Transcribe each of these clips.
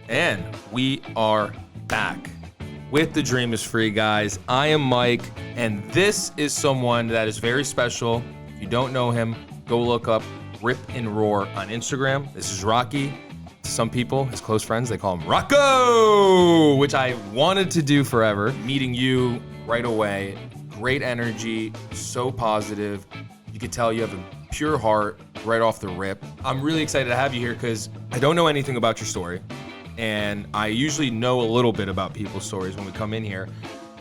And we are back with The Dream is Free, guys. I am Mike, and this is someone that is very special. If you don't know him, go look up RipRour on Instagram. This is Rocky. To some people, his close friends, they call him Rocco, which I wanted to do forever. Meeting you right away, great energy, so positive. You could tell you have a pure heart right off the rip. I'm really excited to have you here because I don't know anything about your story. And I usually know a little bit about people's stories when we come in here.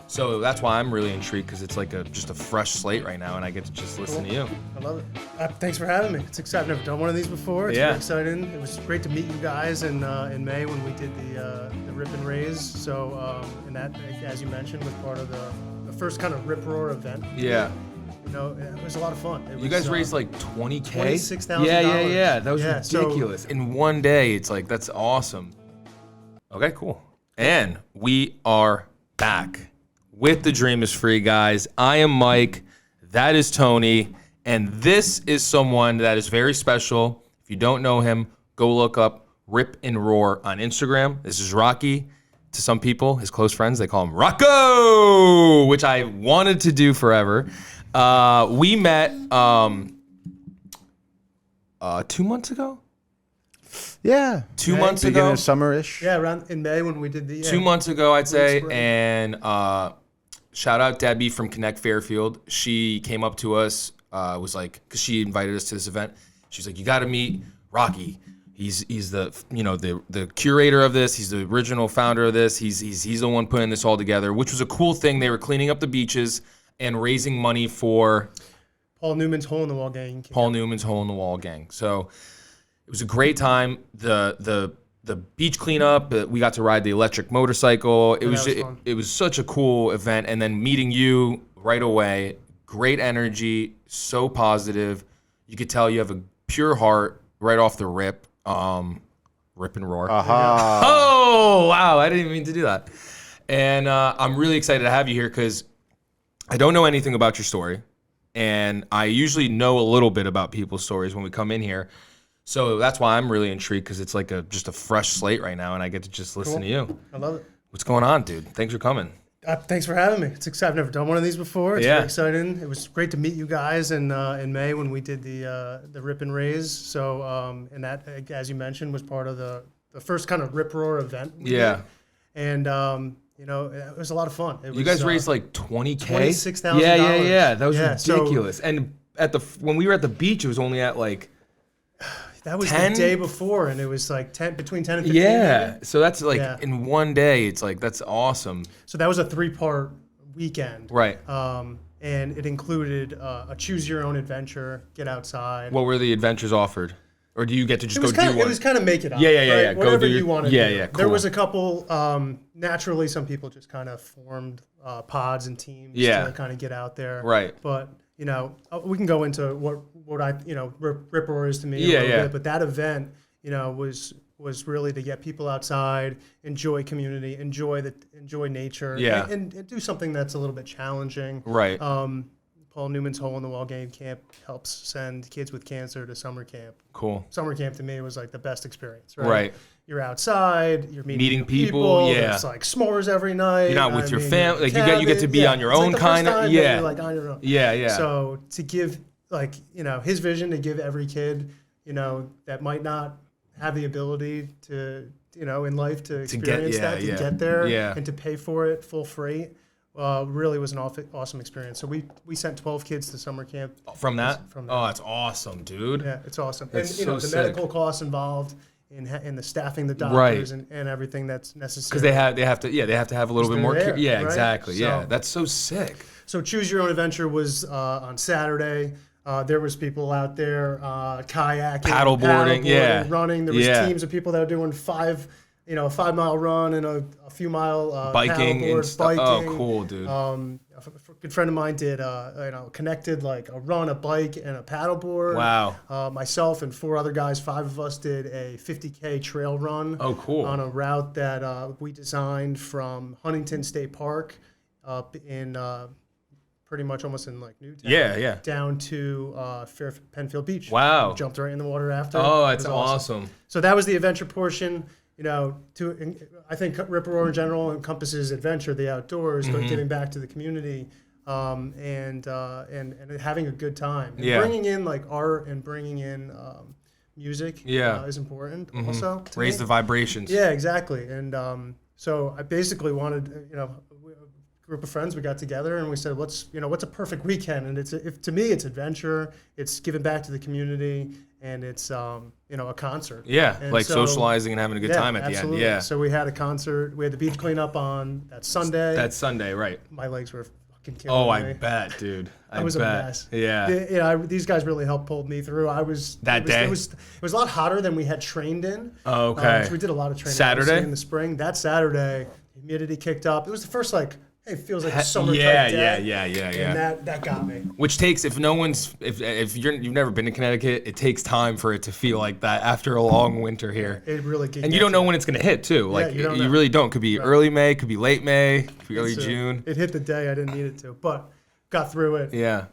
So that's why I'm really intrigued, because it's like just a fresh slate right now, and I get to just listen to you. I love it. Thanks for having me. It's exciting. I've never done one of these before. It's very exciting. It was great to meet you guys in May when we did the Rip and Raise. So, and that, as you mentioned, was part of the first kind of RipRour event. Yeah. You know, it was a lot of fun. You guys raised like $20K? $26,000. Yeah. That was ridiculous. So, in one day, it's like, that's awesome. Okay, cool. And we are back with The Dream is Free, guys. I am Mike. That is Tony. And this is someone that is very special. If you don't know him, go look up RipRour on Instagram. This is Rocky. To some people, his close friends, they call him Rocco, which I wanted to do forever. We met 2 months ago? Yeah. 2 months ago. Beginning of summer-ish. Yeah, around in May when we did the 2 months ago, I'd say. Spring. And shout out Debbie from Connect Fairfield. She came up to us, was like, because she invited us to this event. She's like, you got to meet Rocky. He's the the curator of this. He's the original founder of this. He's the one putting this all together, which was a cool thing. They were cleaning up the beaches and raising money for Paul Newman's Hole in the Wall gang. Paul Newman's Hole in the Wall gang. So it was a great time. The beach cleanup. We got to ride the electric motorcycle. It was such a cool event. And then meeting you right away, great energy, so positive. You could tell you have a pure heart right off the rip. RipRour. Aha. Oh wow! I didn't even mean to do that. And I'm really excited to have you here because I don't know anything about your story, and I usually know a little bit about people's stories when we come in here. So that's why I'm really intrigued, because it's like just a fresh slate right now, and I get to just listen to you. I love it. What's going on, dude? Thanks for coming. Thanks for having me. It's exciting. I've never done one of these before. It's very exciting. It was great to meet you guys in May when we did the Rip and Raise. So, and that, as you mentioned, was part of the first kind of RipRour event. Yeah. And, you know, it was a lot of fun. You guys raised like $20K? $26,000. Yeah. That was ridiculous. And when we were at the beach, it was only at like that was 10? the day before, and it was like between 10 and 15. Yeah. Maybe. So that's like in one day, it's like, that's awesome. So that was a 3-part weekend. Right. And it included a choose your own adventure, get outside. What were the adventures offered? Or do you get to just go do one? It was kind of make it up. Yeah. Whatever you wanted to do. Yeah, cool. There was a couple, naturally some people just kind of formed pods and teams to kind of get out there. Right. But, you know, we can go into what I, you know, RipRour is to me a little bit. But that event, you know, was really to get people outside, enjoy community, enjoy nature, and do something that's a little bit challenging. Right. Paul Newman's Hole in the Wall game camp helps send kids with cancer to summer camp. Cool. Summer camp to me was like the best experience, right? Right. You're outside, you're meeting people. Yeah. It's like s'mores every night. You're not with your family. Like you get to be on your own kind of. Yeah. You're like on your own. Yeah. So to give, like, you know, his vision to give every kid, you know, that might not have the ability to, you know, in life to experience to get there and to pay for it full freight. Really was an awesome experience. So we sent 12 kids to summer camp. From that? Oh, that's awesome, dude. Yeah, it's awesome. That's and, you know, the sick. medical costs involved in the staffing, the doctors, and everything that's necessary. Because they have to have a little bit more care. Yeah, right? exactly. So, that's so sick. So Choose Your Own Adventure was on Saturday. There was people out there kayaking, paddleboarding, running. There was teams of people that were doing a 5-mile run and a few mile biking and stuff. Biking. Oh, cool, dude. A good friend of mine did connected like a run, a bike, and a paddleboard. Wow. Myself and 4 other guys, 5 of us did a 50K trail run. Oh, cool. On a route that we designed from Huntington State Park up in pretty much almost in like Newtown. Yeah. Down to Penfield Beach. Wow. We jumped right in the water after. Oh, that's awesome. So that was the adventure portion. I think RipRour in general encompasses adventure, the outdoors, but giving back to the community, and having a good time. And bringing in like art and bringing in music is important also. Raise the vibrations. Yeah, exactly. And so I basically wanted, a group of friends, we got together and we said, what's a perfect weekend? And to me, it's adventure, it's giving back to the community, and it's a concert. Yeah, and like socializing and having a good time at the end. Yeah. So we had a concert. We had the beach cleanup on that Sunday. That Sunday, right? My legs were fucking killing me. I bet, dude. I was bet. a mess. Yeah. These guys really helped pull me through. It was a lot hotter than we had trained in. Oh, okay. So we did a lot of training. Saturday in the spring. That Saturday, humidity kicked up. It was the first it feels like a summer type day. Yeah. And that got me. Which takes, if you've never been to Connecticut, it takes time for it to feel like that after a long winter here. It really gets. And you don't know when it's going to hit too. Like you really don't. Could be early May, could be late May, could be early June. It hit the day I didn't need it to, but got through it. Yeah.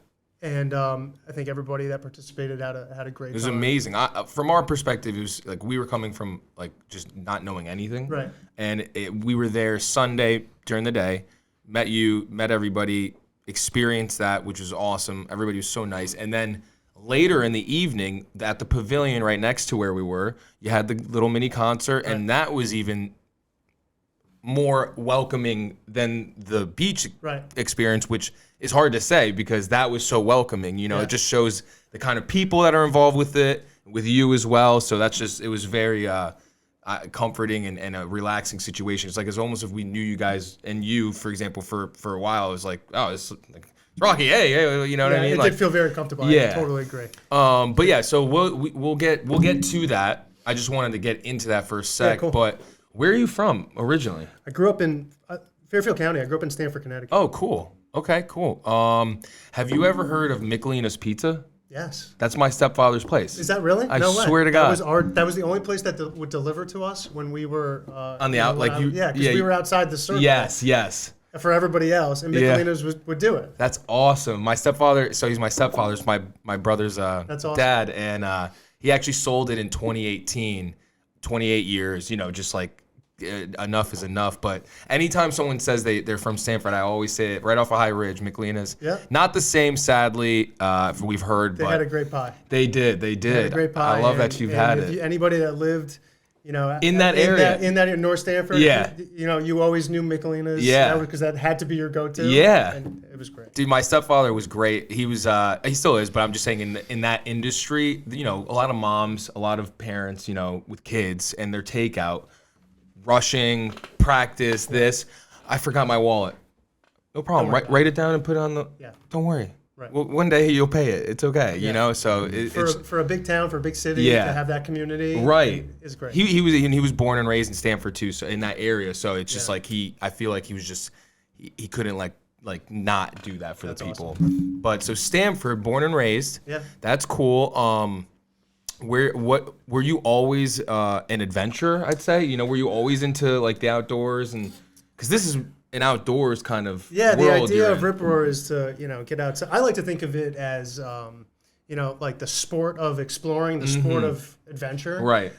And I think everybody that participated had a great time. It was amazing. From our perspective, it was like we were coming from like just not knowing anything. Right. And we were there Sunday during the day. Met everybody, experienced that, which was awesome. Everybody was so nice. And then later in the evening, at the pavilion right next to where we were, you had the little mini concert, and that was even more welcoming than the beach experience, which is hard to say because that was so welcoming. It just shows the kind of people that are involved with it, with you as well. So it was very comforting and a relaxing situation. It's almost if we knew you guys, and you, for example, for a while, it was like, oh, it's like Rocky, hey, you know what I mean? It did feel very comfortable. Yeah, I totally agree. But yeah, so we'll get to that. I just wanted to get into that for a sec. Yeah, cool. But where are you from originally? I grew up in Fairfield County. I grew up in Stamford, Connecticut. Oh, cool. Okay, cool. Have you ever heard of Michelina's Pizza? Yes. That's my stepfather's place. Is that really? I swear to God. That was the only place that would deliver to us when we were on the out, like you. Yeah, because we were outside the circle. Yes. For everybody else, and Michelina's would do it. That's awesome. My stepfather. So he's my stepfather's my brother's That's awesome. dad, and he actually sold it in 2018. 28 years. Just like. Enough is enough. But anytime someone says they're from Stamford, I always say it right off of High Ridge, Michelina's. Yeah. Not the same, sadly. We've heard, they had a great pie. They did. They had a great pie. I love that you've had it. Anybody that lived, in that area, in North Stamford, you always knew Michelina's. Yeah. Because that had to be your go-to. Yeah. And it was great. Dude, my stepfather was great. He was, he still is, but I'm just saying in that industry, a lot of moms, a lot of parents, with kids and their takeout. Rushing, practice, this. I forgot my wallet. No problem. Write it down and put it on the. Yeah. Don't worry. Right. Well, one day you'll pay it. It's okay. So for a big town, for a big city, to have that community, right, is great. He was born and raised in Stamford too, so in that area. So it's just like I feel like he was just he couldn't like not do that for the people. Awesome. But so Stamford, born and raised. Yeah. That's cool. Were you always an adventurer? I'd say were you always into like the outdoors, and because this is an outdoors kind of world. The idea of RipRour is to get outside. I like to think of it as like the sport of exploring, the sport of adventure. Right.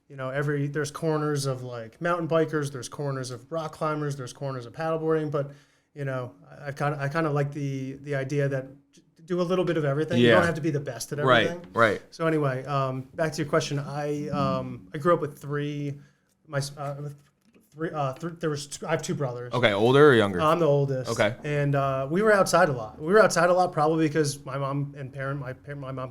There's corners of like mountain bikers, there's corners of rock climbers, there's corners of paddleboarding, but I kind of like the idea that. Do a little bit of everything. Yeah. You don't have to be the best at everything. Right. So anyway, back to your question. I grew up with three. I have two brothers. Okay, older or younger? I'm the oldest. Okay. And we were outside a lot. We were outside a lot probably because my mom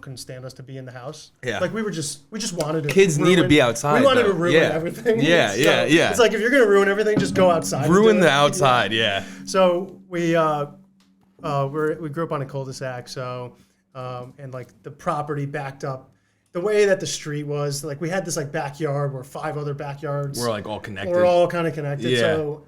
couldn't stand us to be in the house. Yeah. Like we just wanted to. Kids need to be outside. We wanted to ruin everything. Yeah, so yeah. It's like if you're gonna ruin everything, just go outside. Ruin the outside. Yeah. So we grew up on a cul-de-sac, so and like the property backed up. The way that the street was, like we had this like backyard where 5 other backyards. We're like all connected. We're all kind of connected. Yeah. So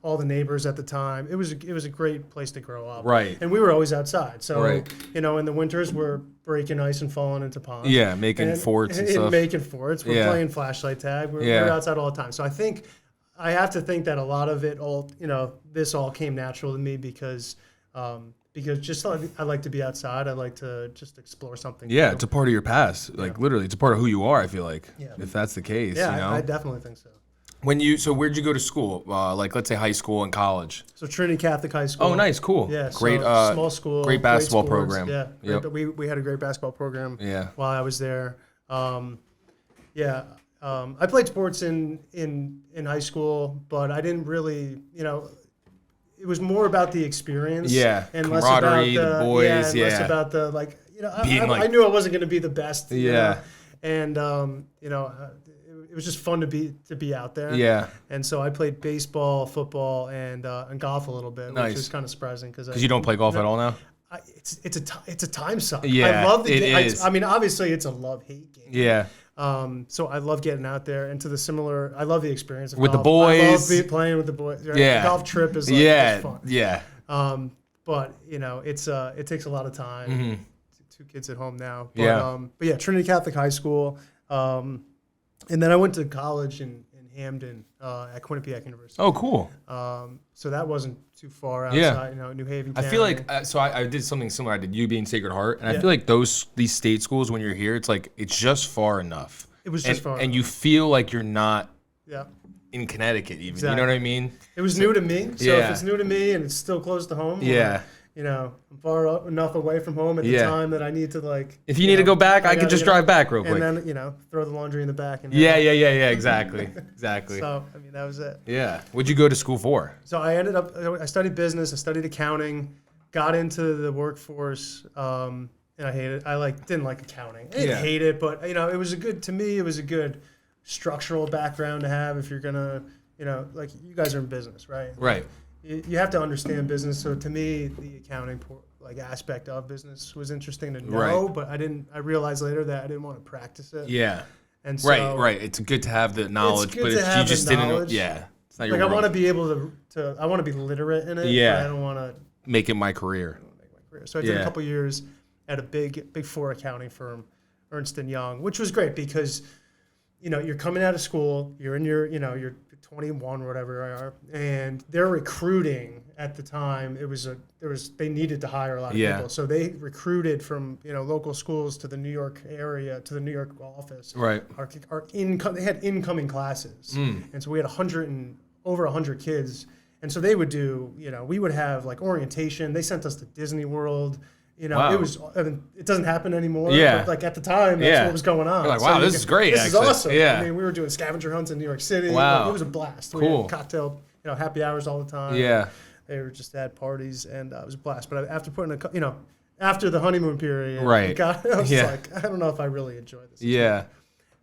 all the neighbors at the time, it was a great place to grow up. Right. And we were always outside. So in the winters we're breaking ice and falling into ponds. Yeah, making forts and stuff. Making forts. We're playing flashlight tag. We're outside all the time. So I have to think that a lot of it all, this all came natural to me because because just I like to be outside. I like to just explore something. Yeah, new. it's a part of your past. Like literally, it's a part of who you are. I feel like, if that's the case. Yeah, you know? I definitely think so. So where'd you go to school? Like, let's say high school and college. So Trinity Catholic High School. Oh, nice, cool. Yeah, great. So small school. Great basketball great sports. program. Yeah, we had a great basketball program. Yeah. While I was there. I played sports in high school, but I didn't really, it was more about the experience. Yeah, and camaraderie, less about the boys. and less about the I Being knew I wasn't going to be the best. Yeah. And it was just fun to be out there. Yeah. And so I played baseball, football, and golf a little bit, Nice. which was kind of surprising because you don't play golf at all now. It's a time suck. Yeah, I love the game. it is. I mean, obviously, it's a love-hate game. Yeah. So I love getting out there and I love the experience of with golf. the boys. I love playing with the boys. Right? Yeah. The golf trip is it's fun. Yeah. But it takes a lot of time. Mm-hmm. Two kids at home now. But Trinity Catholic High School. And then I went to college in Hamden at Quinnipiac University. Oh, cool. So that wasn't too far outside, New Haven County. I feel like I did something similar. I did UB and Sacred Heart, and I feel like these state schools, when you're here, it's like it's just far enough. It was just far enough. And you feel like you're not Yeah. in Connecticut even. Exactly. You know what I mean? It was new to me. So if it's new to me and it's still close to home, I'm far enough away from home at the time that I need to If you need to go back, I could just drive back real quick. And then, throw the laundry in the back. And Exactly. So, that was it. Yeah. What'd you go to school for? So I studied business, I studied accounting, got into the workforce, and I hated it. I didn't like accounting. I didn't hate it, but it was a good structural background to have if you're gonna, you guys are in business, right? Right. You have to understand business. So to me, the accounting aspect of business was interesting to know, but I realized later that I didn't want to practice it. Yeah. And so, right. It's good to have the knowledge, but if you just didn't, it's not your world. I want to be able to. I want to be literate in it. Yeah. But I don't want to make it my career. So I did a couple years at a big four accounting firm, Ernst & Young, which was great because, you're coming out of school, you're in you're 21 or whatever, and they're recruiting at the time. They needed to hire a lot of people, so they recruited from local schools to the New York area, to the New York office. Right. They had incoming classes, and so we had over 100 kids, and so they would do we would have orientation. They sent us to Disney World. Wow. It doesn't happen anymore. Yeah. But at the time, that's what was going on. You're like, wow, this is great. This is awesome. Yeah. I mean, we were doing scavenger hunts in New York City. Wow. It was a blast. Cool. We had cocktail, happy hours all the time. Yeah. They were just at parties, and it was a blast. But after after the honeymoon period, right. I was like, I don't know if I really enjoy this. Yeah.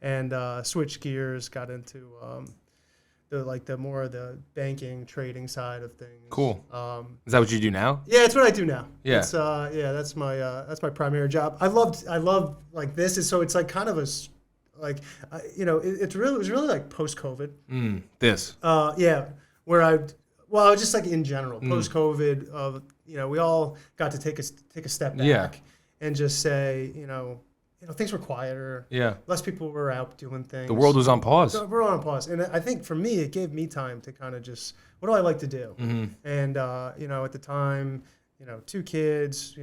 And switched gears, got into the more of the banking, trading side of things. Cool. Is that what you do now? Yeah, it's what I do now. Yeah. It's that's my primary job. I love this is so it's kind of it was really like post COVID. This. Where just in general post COVID we all got to take a step back and just say things were quieter. Yeah. Less people were out doing things. The world was on pause. We're on pause. And I think for me, it gave me time to kind of just, what do I like to do? Mm-hmm. And, at the time, 2 kids,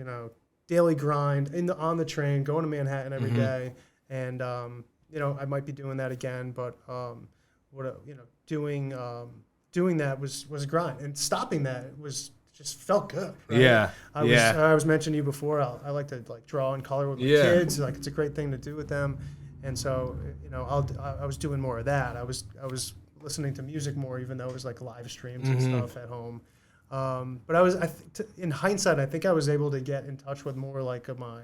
daily grind on the train, going to Manhattan every day. And, I might be doing that again, but, doing that was a grind. And stopping that just felt good. Right? Yeah. I was mentioning to you before. I like to draw and color with my kids. It's a great thing to do with them, and so I was doing more of that. I was listening to music more, even though it was live streams and stuff at home. But in hindsight, I think I was able to get in touch with more my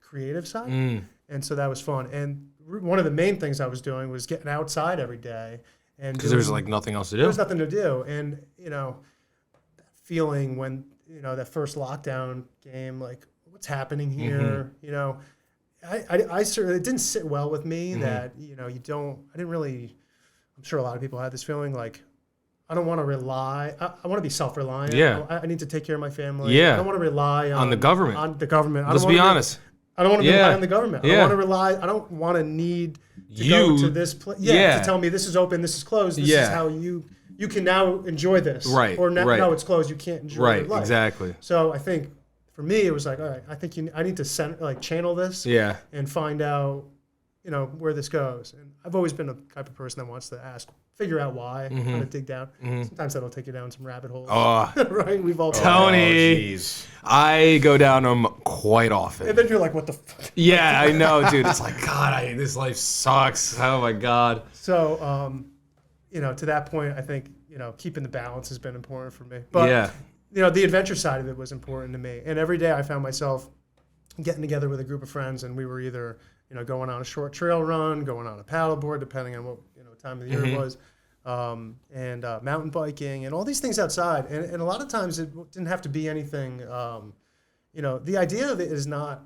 creative side, and so that was fun. And one of the main things I was doing was getting outside every day, and because there was nothing else to do. There was nothing to do, and feeling when that first lockdown came, what's happening here, I certainly, it didn't sit well with me that I didn't really, I'm sure a lot of people had this feeling I don't want to rely, I want to be self-reliant. I need to take care of my family. I don't want to rely on the government. Let's be honest. I don't want to rely on the government. I don't want to need to go to this place to tell me this is open, this is closed, this is how you can now enjoy this. Right. Or now it's closed, you can't enjoy your life. Exactly. So I think for me, it was like, all right, I think I need to channel this and find out, where this goes. And I've always been a type of person that wants to figure out why, kind of dig down. Sometimes that'll take you down some rabbit holes. Oh, right? We've all Tony. I go down them quite often. And then you're like, what the fuck? Yeah, I know, dude. It's like, God, this life sucks. Oh my God. So, to that point, I think, keeping the balance has been important for me. But, the adventure side of it was important to me. And every day I found myself getting together with a group of friends, and we were either, going on a short trail run, going on a paddleboard, depending on what, time of the year it was, and mountain biking and all these things outside. And a lot of times it didn't have to be anything, the idea of it is not,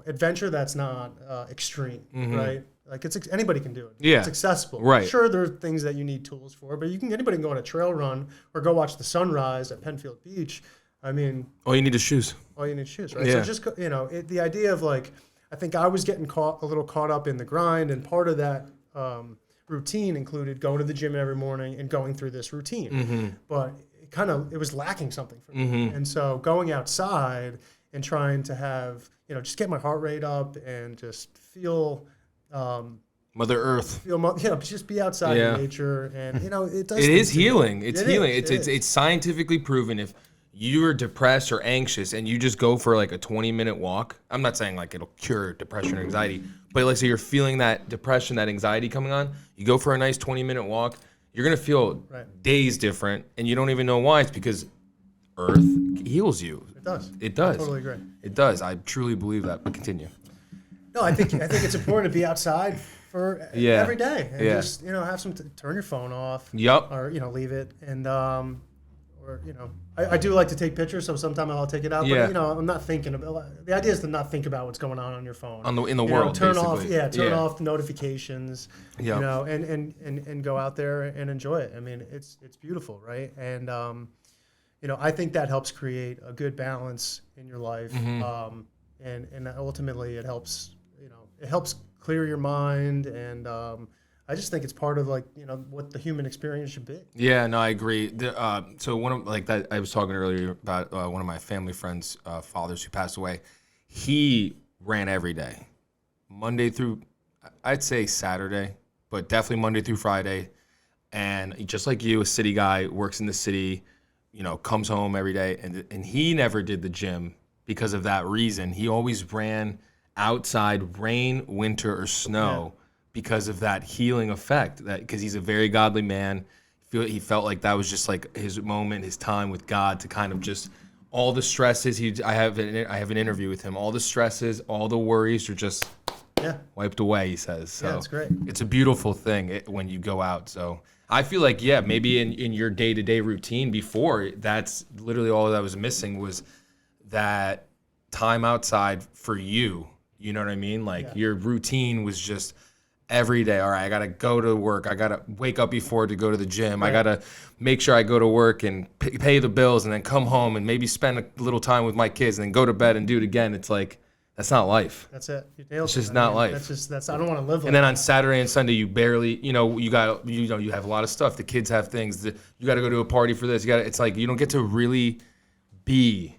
adventure that's not extreme, right? Like anybody can do it. Yeah. It's accessible. Right. Sure, there are things that you need tools for, but anybody can go on a trail run or go watch the sunrise at Penfield Beach. I mean, all you need is shoes. All you need is shoes, right? Yeah. So just, the idea of like, I think I was getting a little caught up in the grind, and part of that routine included going to the gym every morning and going through this routine. But it was lacking something for me. And so going outside and trying to have, just get my heart rate up and just feel Mother Earth. Just be outside in nature, and it does. It is healing. It's healing. It is. It's scientifically proven. If you're depressed or anxious and you just go for like a 20-minute walk, I'm not saying like it'll cure depression or anxiety, but like, so you're feeling that depression, that anxiety coming on, you go for a nice 20-minute walk, you're gonna feel days different, and you don't even know why. It's because Earth heals you. It does. It does. I totally agree. It does. I truly believe that. But continue. No, I think it's important to be outside for every day, and just have some turn your phone off. Yep. Or leave it, and I do like to take pictures, so sometimes I'll take it out. Yeah. But I'm not thinking about. The idea is to not think about what's going on your phone. In the world. Turn basically. off. Turn off the notifications. Yeah. And go out there and enjoy it. I mean, it's beautiful, right? And I think that helps create a good balance in your life. And ultimately it helps. It helps clear your mind, and I just think it's part of what the human experience should be. Yeah, no, I agree. So one of that I was talking earlier about one of my family friends' fathers who passed away. He ran every day, Monday through, I'd say Saturday, but definitely Monday through Friday. And just like you, a city guy, works in the city, comes home every day, and he never did the gym because of that reason. He always ran outside, rain, winter, or snow. Because of that healing effect, because he's a very godly man. He felt like that was just like his moment, his time with God, to kind of just all the stresses. I have an interview with him. All the stresses, all the worries are just wiped away. He says. So that's great. It's a beautiful thing when you go out. So I feel like maybe in your day-to-day routine before, that's literally all that was missing was that time outside for you. You know what I mean? Your routine was just every day. All right, I got to go to work. I got to wake up before to go to the gym. Right. I got to make sure I go to work and pay the bills, and then come home and maybe spend a little time with my kids, and then go to bed and do it again. It's like, that's not life. That's it. You nailed it's just not life. I don't want to live like that. And then on Saturday and Sunday, you barely, you have a lot of stuff. The kids have things that you got to go to a party for this. It's like, you don't get to really be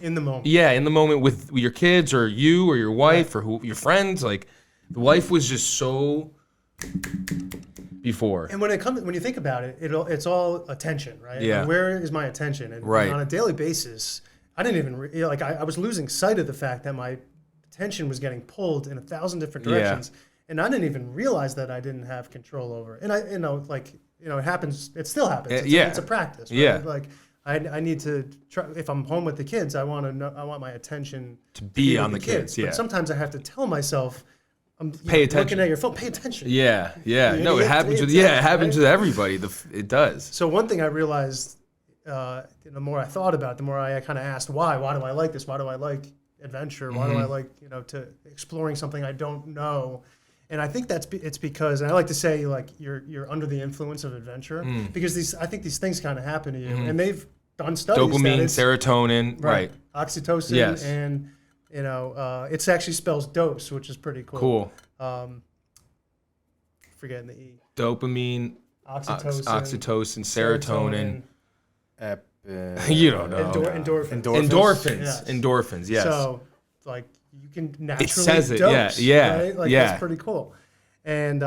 in the moment. Yeah, in the moment with your kids or you or your wife or your friends. Like, the life was just so before. And when you think about it, it's all attention, right? Yeah. And where is my attention? And on a daily basis, I didn't even I was losing sight of the fact that my attention was getting pulled in 1,000 different directions, and I didn't even realize that I didn't have control over it. And it happens. It still happens. It's a practice. Right? Yeah. I need to try. If I'm home with the kids, I want my attention to be on the kids. But sometimes I have to tell myself, pay attention. Looking at your phone, pay attention. Yeah. No, it happens with everybody. It does. So one thing I realized, the more I thought about it, the more I kind of asked, why do I like this? Why do I like adventure? Why do I like, to exploring something I don't know? And I think it's because, and I like to say, you're under the influence of adventure, because I think these things kind of happen to you, and they've done studies. Dopamine, serotonin, right? Oxytocin, and it actually spells dose, which is pretty cool. Forgetting the E. Dopamine, oxytocin, serotonin, You don't know. Endorphins. Yes. Endorphins. Yes. So like you can naturally it says it. dose, Yeah. Right? Like that's pretty cool. And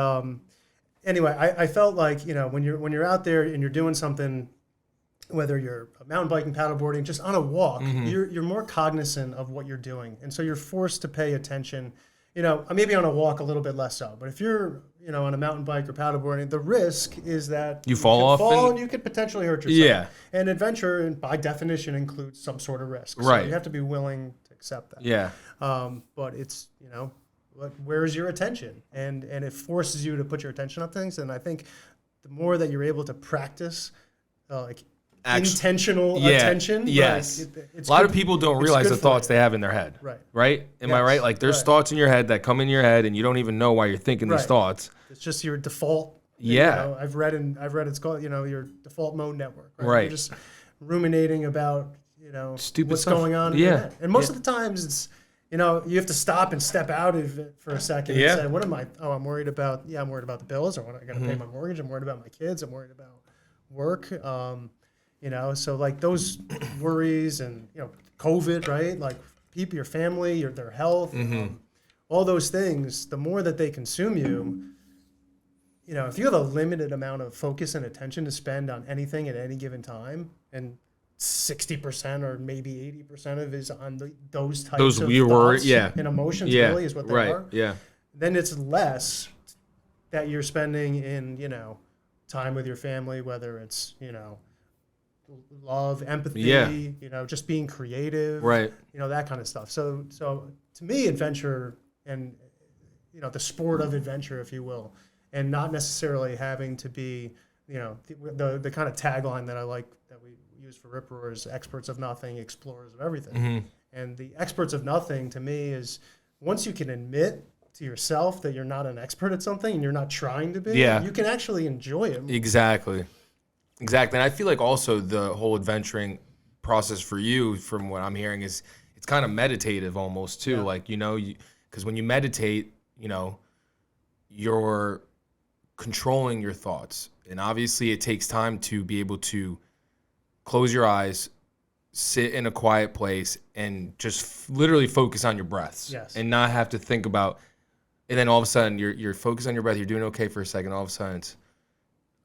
anyway, I felt like when you're out there and you're doing something, whether you're mountain biking, paddleboarding, just on a walk, you're more cognizant of what you're doing, and so you're forced to pay attention. Maybe on a walk a little bit less so, but if you're on a mountain bike or paddleboarding, the risk is that you fall and you could potentially hurt yourself. Yeah. And adventure, by definition, includes some sort of risk. So you have to be willing to accept that. Yeah. But it's where is your attention, and it forces you to put your attention on things. And I think the more that you're able to practice, intentional attention. Yes. A lot of people don't realize the thoughts they have in their head. Right? Am I right? Like there's thoughts in your head that come in your head and you don't even know why you're thinking these thoughts. It's just your default. Yeah. I've read it's called, your default mode network. Right. You're just ruminating about, stupid what's stuff. going on in your head. And most of the times it's, you have to stop and step out of it for a second and say, what am I? Oh, I'm worried about the bills, or I got to pay my mortgage. I'm worried about my kids. I'm worried about work. So like those worries and, COVID, right? Like your family, their health, all those things, the more that they consume you, if you have a limited amount of focus and attention to spend on anything at any given time, and 60% or maybe 80% of it is on those types of thoughts and emotions really is what they are. Yeah. Then it's less that you're spending in, time with your family, whether it's, love, empathy, just being creative, right? That kind of stuff. So to me, adventure and, the sport of adventure, if you will, and not necessarily having to be, the kind of tagline that I like that we use for RipRour is experts of nothing, explorers of everything. And the experts of nothing to me is once you can admit to yourself that you're not an expert at something and you're not trying to be, you can actually enjoy it. Exactly. And I feel like also the whole adventuring process for you, from what I'm hearing, is it's kind of meditative almost too. Like, because when you meditate, you're controlling your thoughts. And obviously it takes time to be able to close your eyes, sit in a quiet place, and just literally focus on your breaths. And not have to think about, and then all of a sudden you're focused on your breath, you're doing okay for a second, all of a sudden it's,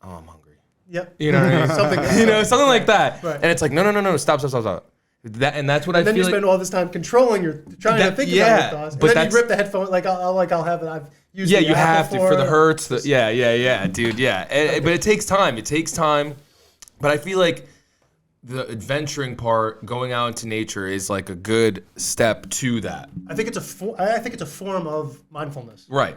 oh, I'm hungry. Yep. You know what I mean? something like that. Right. And it's like, no, stop. That's what I feel. Then you spend all this time controlling trying to think about your thoughts. But then you rip the headphone, I'll have it. I've used you have to for the hurts. Dude. But it takes time. But I feel like the adventuring part, going out into nature, is like a good step to that. I think it's a form of mindfulness. Right.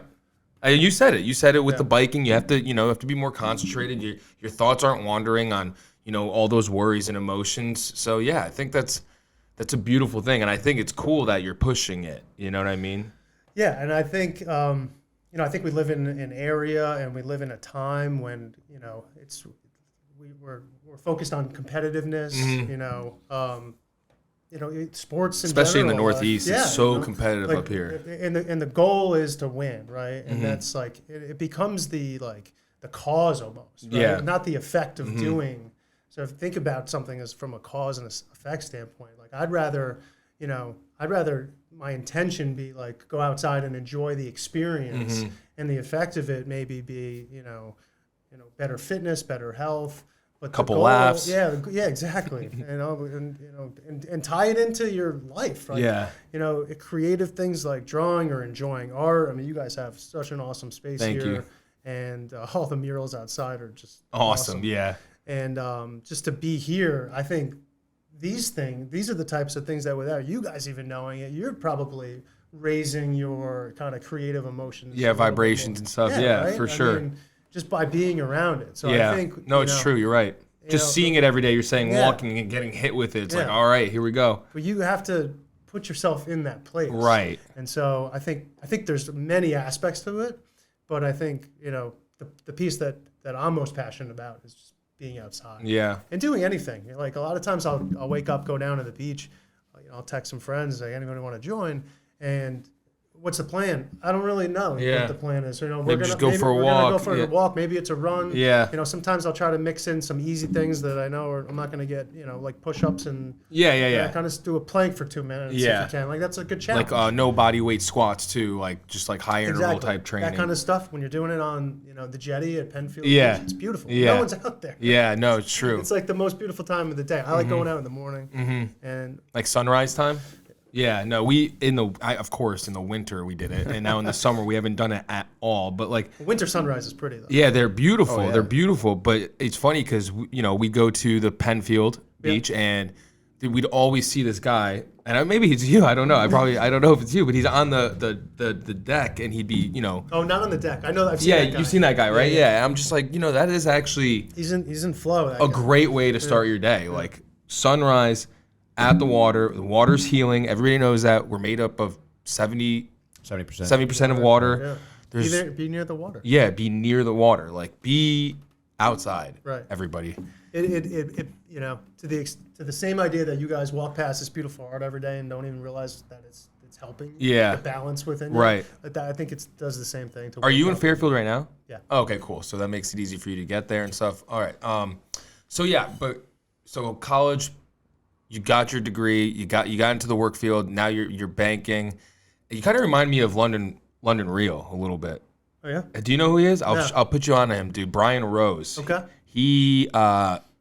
You said it. You said it with the biking. You have to be more concentrated. Your thoughts aren't wandering on, all those worries and emotions. So yeah, I think that's a beautiful thing, and I think it's cool that you're pushing it. You know what I mean? Yeah, and I think I think we live in an area and we live in a time when we're focused on competitiveness. Sports in especially general, in the Northeast, it's so competitive up here. And the goal is to win, right? And that's like it becomes the cause almost, right? Not the effect of doing. So if you think about something as from a cause and effect standpoint, like I'd rather my intention be like go outside and enjoy the experience, and the effect of it maybe be better fitness, better health. But couple laughs. Yeah, exactly. And tie it into your life, right? Yeah. Creative things like drawing or enjoying art. I mean, you guys have such an awesome space Thank here. You. And all the murals outside are just awesome. Yeah. And just to be here, I think these are the types of things that without you guys even knowing it, you're probably raising your kind of creative emotions. Yeah, vibrations and stuff. Yeah, right? For sure. I mean, just by being around it. So I think it's true. You're right. Just seeing it every day. You're saying walking and getting hit with it. It's like, all right, here we go. But you have to put yourself in that place. Right. And so I think there's many aspects to it, but I think the piece that I'm most passionate about is just being outside. Yeah. And doing anything. Like a lot of times I'll wake up, go down to the beach, I'll text some friends, like anybody want to join, and what's the plan? I don't really know what the plan is. You know, maybe just go for a walk. Go for a walk. Maybe it's a run. Yeah. You know, sometimes I'll try to mix in some easy things that I know I'm not going to get, you know, like push-ups and I kind of do a plank for 2 minutes if you can. Like, that's a good challenge. Like no body weight squats too, like just like high interval type training. That kind of stuff when you're doing it on, you know, the jetty at Penfield. Yeah. It's beautiful. Yeah. No one's out there. Yeah, no, it's true. It's like the most beautiful time of the day. I like going out in the morning and like sunrise time. Yeah, no, of course in the winter we did it, and now in the summer we haven't done it at all. But like winter sunrise is pretty though. Yeah, they're beautiful. They're beautiful, but it's funny because you know we go to the Penfield beach and we'd always see this guy, and maybe it's you. I don't know. I don't know if it's you, but he's on the deck, and he'd be, you know. Oh, not on the deck. I know that. I've seen that guy. You've seen that guy, right? Yeah. I'm just like, you know, that is actually he's in flow. A great way to start your day, like sunrise. At the water's healing. Everybody knows that we're made up of 70% of water. Yeah. Be near the water. Yeah, be near the water. Like be outside. Right. Everybody. It you know, to the same idea that you guys walk past this beautiful art every day and don't even realize that it's helping. Yeah. The balance within you. Right. I think it does the same thing. Are you in Fairfield right now? Yeah. Oh, okay, cool. So that makes it easy for you to get there and stuff. All right. So college. You got your degree. You got into the work field. Now you're banking. You kind of remind me of London Real a little bit. Oh yeah. Do you know who he is? I'll put you on to him, dude. Brian Rose. Okay. He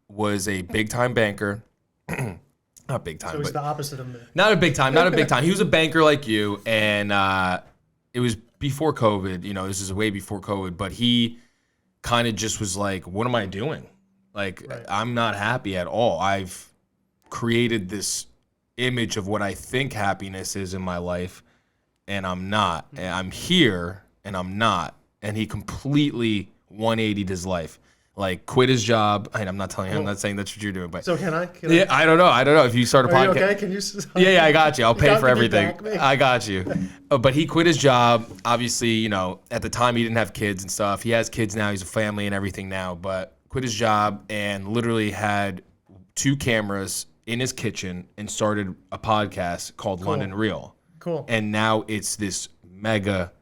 was a big time banker. Not big time. So he's the opposite of me. Not a big time. He was a banker like you, and it was before COVID. You know, this is way before COVID. But he kind of just was like, "What am I doing? Like, I'm not happy at all. I've created this image of what I think happiness is in my life, and I'm not. And I'm here, and I'm not." And he completely 180'd his life. Like, quit his job. And I'm not telling you, I'm not saying that's what you're doing, but so can I? I don't know. If you start a podcast, okay? Can you? Yeah, I got you. I'll pay for everything. I got you. But he quit his job. Obviously, you know, at the time he didn't have kids and stuff. He has kids now. He's a family and everything now. But quit his job and literally had 2 cameras in his kitchen and started a podcast called London Real. Cool. And now it's this mega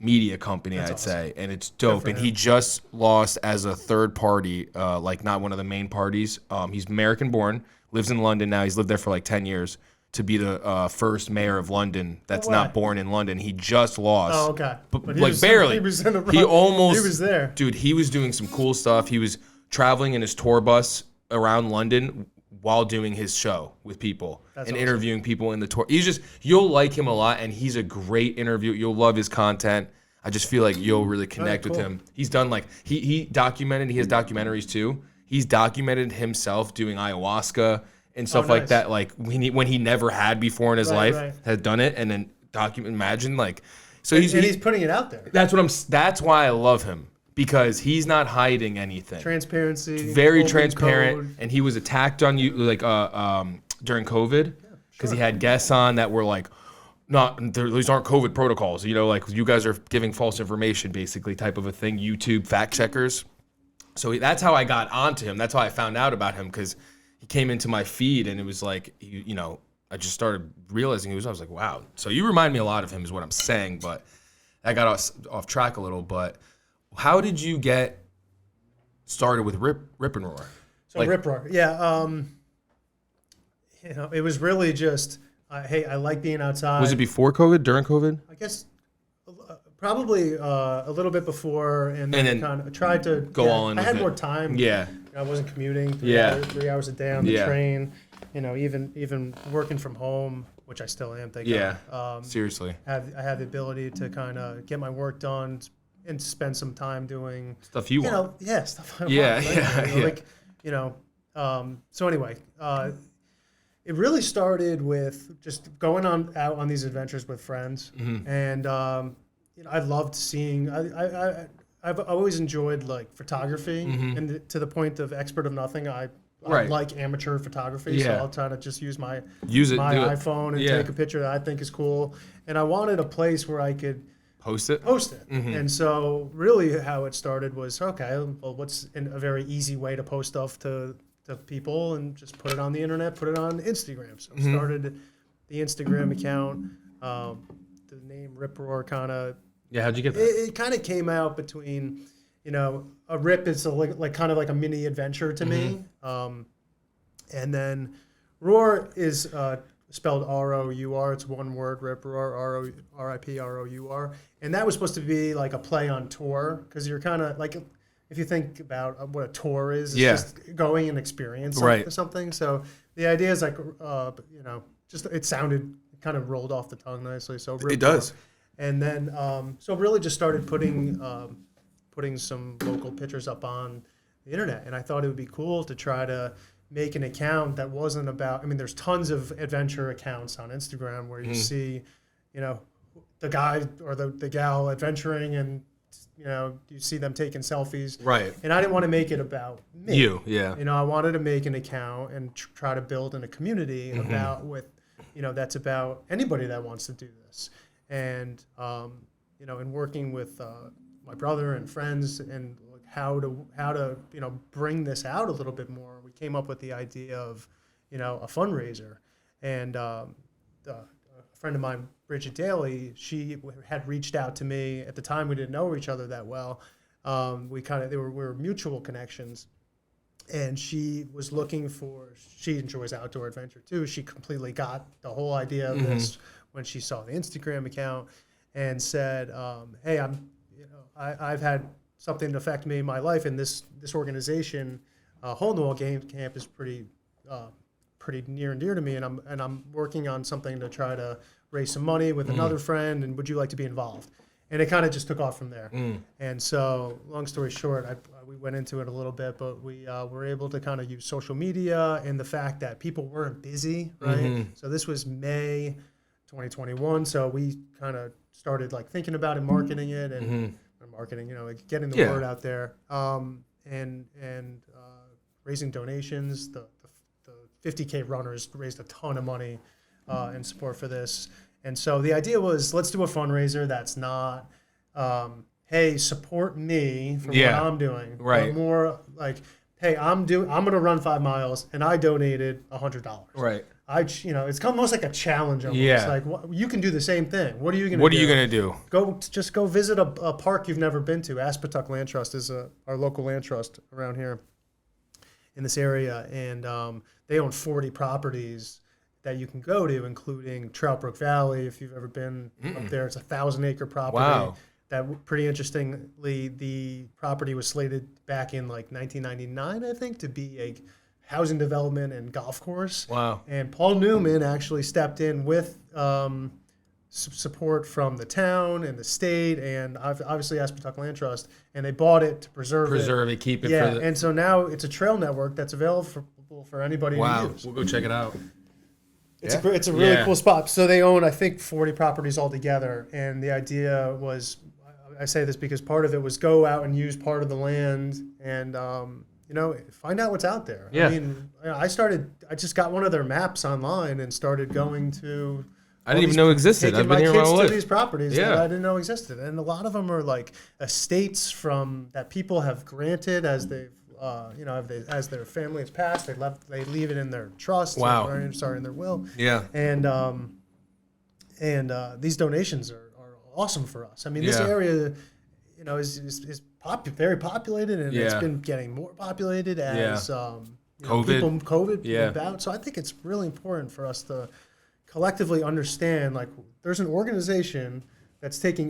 media company, I'd say, and it's dope. And he just lost as a third party, like not one of the main parties. He's American born, lives in London now. He's lived there for like 10 years to be the first mayor of London that's not born in London. He just lost. Oh, okay. But like barely. He was in a run. He almost. He was there. Dude, he was doing some cool stuff. He was traveling in his tour bus around London while doing his show with people and interviewing people in the tour. You'll like him a lot, and he's a great interview. You'll love his content. I just feel like you'll really connect with him. He's done like, he documented, he has documentaries too. He's documented himself doing ayahuasca and stuff like that. Like when he never had before in his life, had done it, and then imagine like, so he's putting it out there. That's why I love him. Because he's not hiding anything. Transparency. Very transparent. And he was attacked on you like during COVID because he had guests on that were like, these aren't COVID protocols. You know, like you guys are giving false information, basically, type of a thing. YouTube fact checkers. So that's how I got onto him. That's how I found out about him, because he came into my feed and it was like, you know, I just started realizing I was like, wow. So you remind me a lot of him is what I'm saying, but I got off track a little. But how did you get started with RipRour? So RipRour, yeah. You know, it was really just, hey, I like being outside. Was it before COVID, during COVID? I guess probably a little bit before, and then kind of tried to go all in. I had more time. Yeah. I wasn't commuting 3 hours a day on the train. You know, even working from home, which I still am. Thank God. Seriously. I have the ability to kind of get my work done and spend some time doing stuff you want. Stuff I want. Right? So anyway, it really started with just going out on these adventures with friends, and you know, I loved seeing. I've always enjoyed like photography, and to the point of expert of nothing. I like amateur photography, so I'll try to just use my iPhone and take a picture that I think is cool. And I wanted a place where I could post it. And so really how it started was, okay, well, what's a very easy way to post stuff to people, and just put it on the internet, put it on Instagram. So I started the Instagram account, name RipRour kind of. Yeah, how'd you get that? It kind of came out between, a rip is like kind of like a mini adventure to me, and then roar is spelled R-O-U-R. It's one word, RipRour, R-I-P-R-O-U-R, and that was supposed to be like a play on tour because you're kind of like. If you think about what a tour is, it's just going and experiencing something. So the idea is like, just it kind of rolled off the tongue nicely. So it does. And then, so really just started putting some local pictures up on the internet. And I thought it would be cool to try to make an account that wasn't about, there's tons of adventure accounts on Instagram where you see, the guy or the gal adventuring and, you see them taking selfies. Right. And I didn't want to make it about me. You, yeah. I wanted to make an account and try to build in a community that's about anybody that wants to do this. And, in working with my brother and friends and how to bring this out a little bit more, we came up with the idea of, a fundraiser. And a friend of mine, Bridget Daly, she had reached out to me. At the time, we didn't know each other that well. We were mutual connections. And she was looking she enjoys outdoor adventure too. She completely got the whole idea of this when she saw the Instagram account and said, hey, I've had something affect me in my life, and this organization, Hole in the Wall Game Camp, is pretty near and dear to me, and I'm working on something to try to raise some money with another friend, and would you like to be involved? And it kind of just took off from there. And so, long story short, we went into it a little bit, but we were able to kind of use social media and the fact that people weren't busy, right? So this was May 2021, so we kind of started like thinking about it, marketing it, and marketing, like getting the word out there, and raising donations. The 50K runners raised a ton of money in support for this. And so the idea was, let's do a fundraiser that's not, hey, support me for what I'm doing. Right. But more like, hey, I'm going to run 5 miles, and I donated $100. Right. It's almost like a challenge. Almost. Yeah. Like you can do the same thing. What are you going to do? Go visit a park you've never been to. Aspetuck Land Trust is our local land trust around here in this area, and they own 40 properties that you can go to, including Trout Brook Valley. If you've ever been up there, it's a 1,000-acre property. Wow. That, pretty interestingly, the property was slated back in like 1999, I think, to be a housing development and golf course. Wow. And Paul Newman actually stepped in with support from the town and the state, and obviously Aspetuck Land Trust, and they bought it to preserve it, keep it. Yeah, and so now it's a trail network that's available for anybody to use. We'll go check it out. It's a really cool spot. So they own, I think, 40 properties altogether, and the idea was, I say this because part of it was go out and use part of the land and find out what's out there. Yeah. I just got one of their maps online and started going to. I didn't even know existed. I've been here my whole life. To these properties that I didn't know existed, and a lot of them are like estates that people have granted as they've. As their family has passed, they leave it in their trust. Wow. Or in their will. Yeah. And these donations are awesome for us. This area, is very populated, and it's been getting more populated as COVID moved out. So I think it's really important for us to collectively understand, like, there's an organization that's taking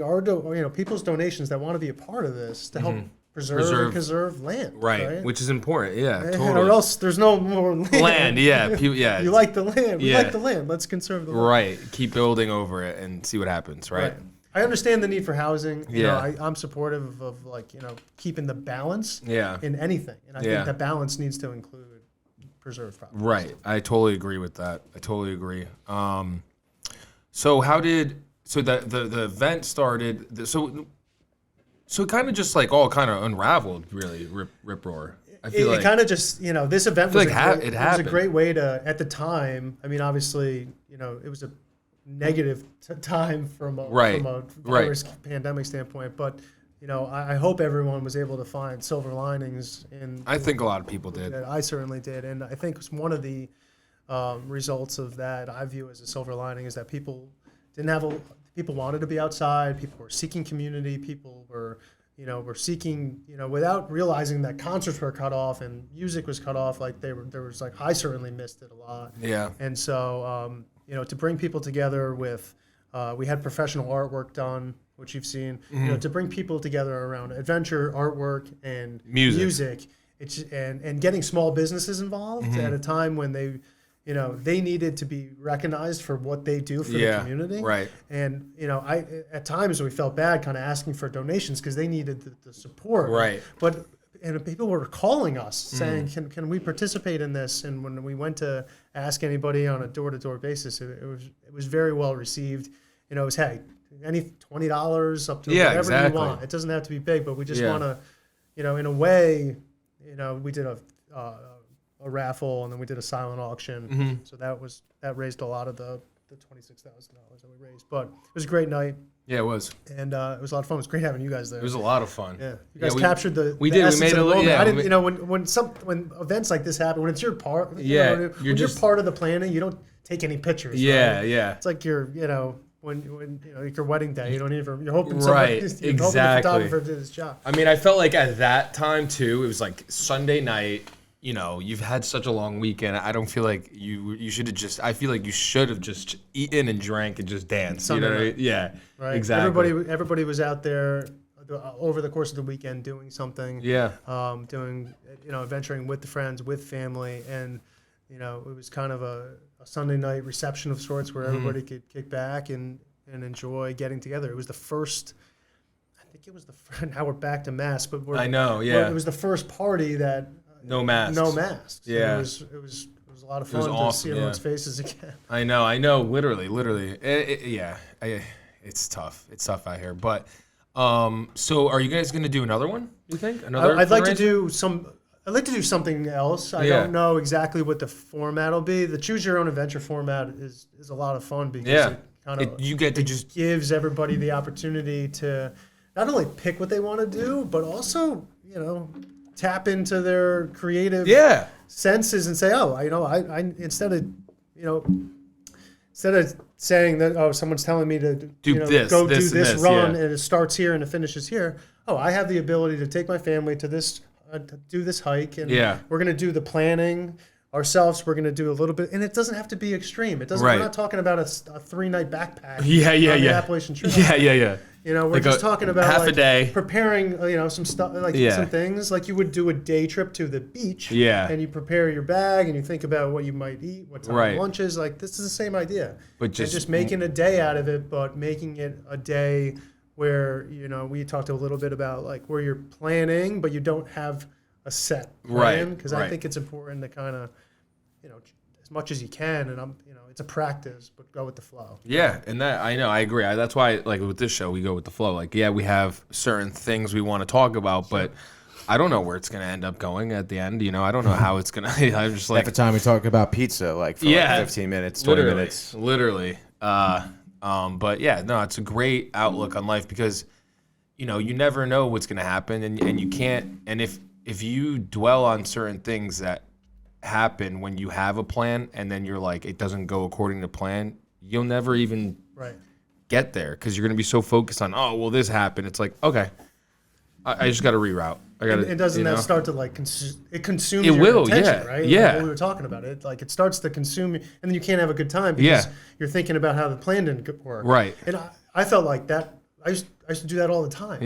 people's donations that want to be a part of this to help preserve land, right? Which is important, totally. Or else there's no more land. You like the land. We like the land. Let's conserve the land. Right. Keep building over it and see what happens, right? I understand the need for housing. I'm supportive of keeping the balance in anything, and I think that balance needs to include preserved properties. Right. I totally agree with that. I totally agree. So the event started? So it kind of just all kind of unraveled, really, RipRour. I feel it kind of just, this event was a great way to, at the time, obviously, it was a negative time from a virus pandemic standpoint, but, I hope everyone was able to find silver linings. I think a lot of people did. I certainly did, and I think one of the results of that I view as a silver lining is that people people wanted to be outside. People were seeking community. People were seeking, without realizing that concerts were cut off and music was cut off. Like there was like, I certainly missed it a lot. Yeah. And so, to bring people together with, we had professional artwork done, which you've seen, to bring people together around adventure, artwork, and music. And getting small businesses involved at a time when they needed to be recognized for what they do for the community. Right. And, at times we felt bad kind of asking for donations because they needed the support. Right. And people were calling us saying, can we participate in this? And when we went to ask anybody on a door-to-door basis, it was very well received. It was, hey, any $20 up to whatever you want. It doesn't have to be big, but we just want to, in a way, we did a raffle, and then we did a silent auction. So that raised a lot of the $26,000 that we raised. But it was a great night. Yeah, it was. And it was a lot of fun. It was great having you guys there. It was a lot of fun. Yeah, you guys captured the we did. We made it a little. I didn't. When events like this happen, when it's your part, you're part of the planning. You don't take any pictures. Yeah, right? yeah. It's like when like your wedding day, you don't even. You're hoping right, exactly. Hoping the photographer did his job. I mean, I felt like at that time too. It was like Sunday night. You've had such a long weekend. I don't feel like you should have just. I feel like you should have just eaten and drank and just danced. Sunday night. Yeah, right. Exactly. Everybody was out there over the course of the weekend doing something. Yeah. Doing adventuring with the friends, with family, and it was kind of a Sunday night reception of sorts where everybody could kick back and enjoy getting together. It was the first. I think it was the first. Now we're back to masks, but I know. Yeah. It was the first party that. No masks. No masks. Yeah. It was a lot of fun to awesome, see everyone's faces again. I know. Literally. It's tough. It's tough out here. But so are you guys going to do another one? You think I'd like to do something else. I don't know exactly what the format will be. The Choose Your Own Adventure format is a lot of fun because it gives everybody the opportunity to not only pick what they want to do, but also tap into their creative senses and say, I instead of saying that, someone's telling me to do this run and it starts here and it finishes here. I have the ability to take my family to this, to do this hike, and we're going to do the planning ourselves. We're going to do a little bit, and it doesn't have to be extreme. It doesn't. We're not talking about a 3-night backpack. The Appalachian Trail. Yeah. We're like just talking about half a day, preparing, some stuff, some things like you would do a day trip to the beach. Yeah. And you prepare your bag and you think about what you might eat, what time lunch is. Like, this is the same idea. But just making a day out of it, but making it a day where, we talked a little bit about like where you're planning, but you don't have a set plan. Because I think it's important to kind of, as much as you can, and it's a practice, but go with the flow. Yeah, and that I know, I agree. That's why, like with this show, we go with the flow. Like, we have certain things we want to talk about, but I don't know where it's going to end up going at the end. I don't know how it's going to. I'm just like at the time we talk about pizza, like for 15 minutes, 20 minutes, literally. But it's a great outlook on life because, you never know what's going to happen, and you can't. And if you dwell on certain things that happen when you have a plan and then you're like it doesn't go according to plan, you'll never even get there because you're going to be so focused on this happened. It's like, okay, I just got to reroute. It doesn't that start to like it consumes it your will attention, right? Like what we were talking about it, like it starts to consume and then you can't have a good time because you're thinking about how the plan didn't work, right? And I felt like that. I used to do that all the time,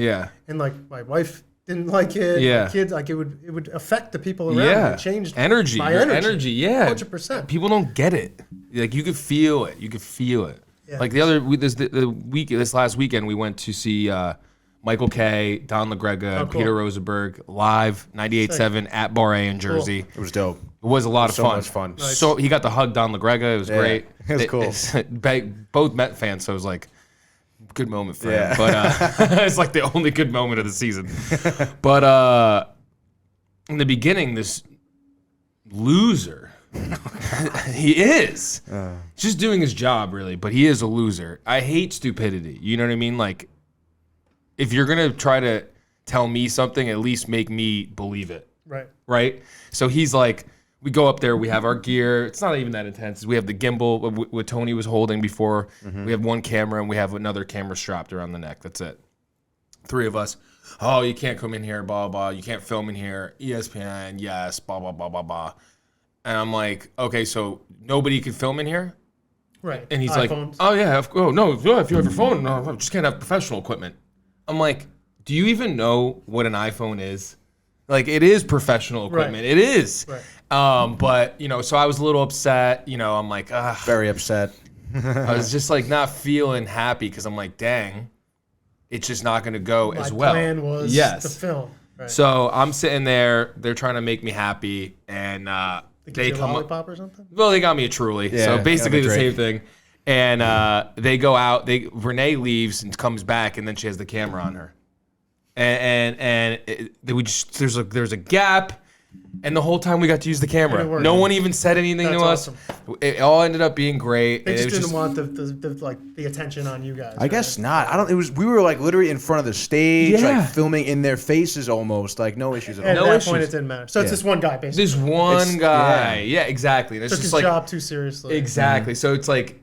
and like my wife didn't like it. My kids, like it would affect the people around me. It changed my energy. 100%. People don't get it. Like you could feel it. Yeah. Like this last weekend we went to see Michael Kay, Don LaGrega, Peter Rosenberg live 98.7 at Bar A in Jersey. It was dope. It was a lot of fun. So much fun. Nice. So he got to hug Don LaGrega. It was great. It was cool. Both Met fans, so it was like good moment for him. But it's like the only good moment of the season. But in the beginning, this loser, he is just doing his job, really, but he is a loser. I hate stupidity. You know what I mean? Like, if you're going to try to tell me something, at least make me believe it. Right. Right? So he's like, we go up there. We have our gear. It's not even that intense. We have the gimbal, what Tony was holding before. We have one camera, and we have another camera strapped around the neck. That's it. 3 of us. Oh, you can't come in here, blah, blah. You can't film in here. ESPN, yes, blah, blah, blah, blah, blah. And I'm like, okay, so nobody can film in here? Right. And he's iPhones. like, oh, yeah, no, if you have your phone, no, I just can't have professional equipment. I'm like, do you even know what an iPhone is? Like, it is professional equipment. Right. It is. Right. But, so I was a little upset. I'm like, very upset. I was just like not feeling happy because I'm like, dang, it's just not going to go as well. My plan was to film. Right. So I'm sitting there. They're trying to make me happy. And they come a lollipop or something? Well, they got me a Truly. Yeah, so basically the same thing. And they go out. Renee leaves and comes back, and then she has the camera on her. And there's a gap, and the whole time we got to use the camera. No one even said anything to us. Awesome. It all ended up being great. They just didn't want the attention on you guys. I guess not. We were like literally in front of the stage, like filming in their faces almost, like no issues at all. At that point, it didn't matter. So it's this one guy, basically. This one guy. Yeah, exactly. Took his job too seriously. Exactly. So it's like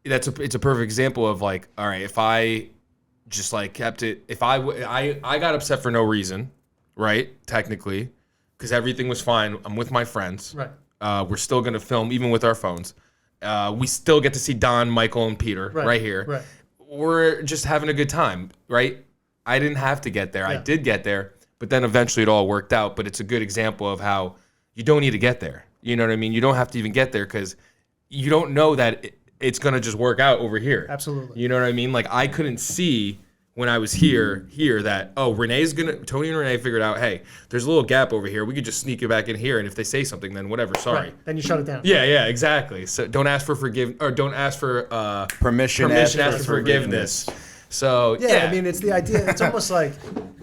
it's a perfect example of like, all right, if I just like kept it, if I got upset for no reason, right? Technically, because everything was fine. I'm with my friends. Right. We're still gonna film even with our phones. We still get to see Don, Michael, and Peter right here. Right. We're just having a good time, right? I didn't have to get there. Yeah. I did get there, but then eventually it all worked out. But it's a good example of how you don't need to get there. You know what I mean? You don't have to even get there because you don't know that it's going to just work out over here. Absolutely. You know what I mean? Like, I couldn't see when I was here that, Tony and Renee figured out, hey, there's a little gap over here. We could just sneak it back in here, and if they say something, then whatever, sorry. Right. Then you shut it down. Yeah, exactly. So don't ask for don't ask for permission, ask for forgiveness. So, yeah, I mean, it's the idea. It's almost like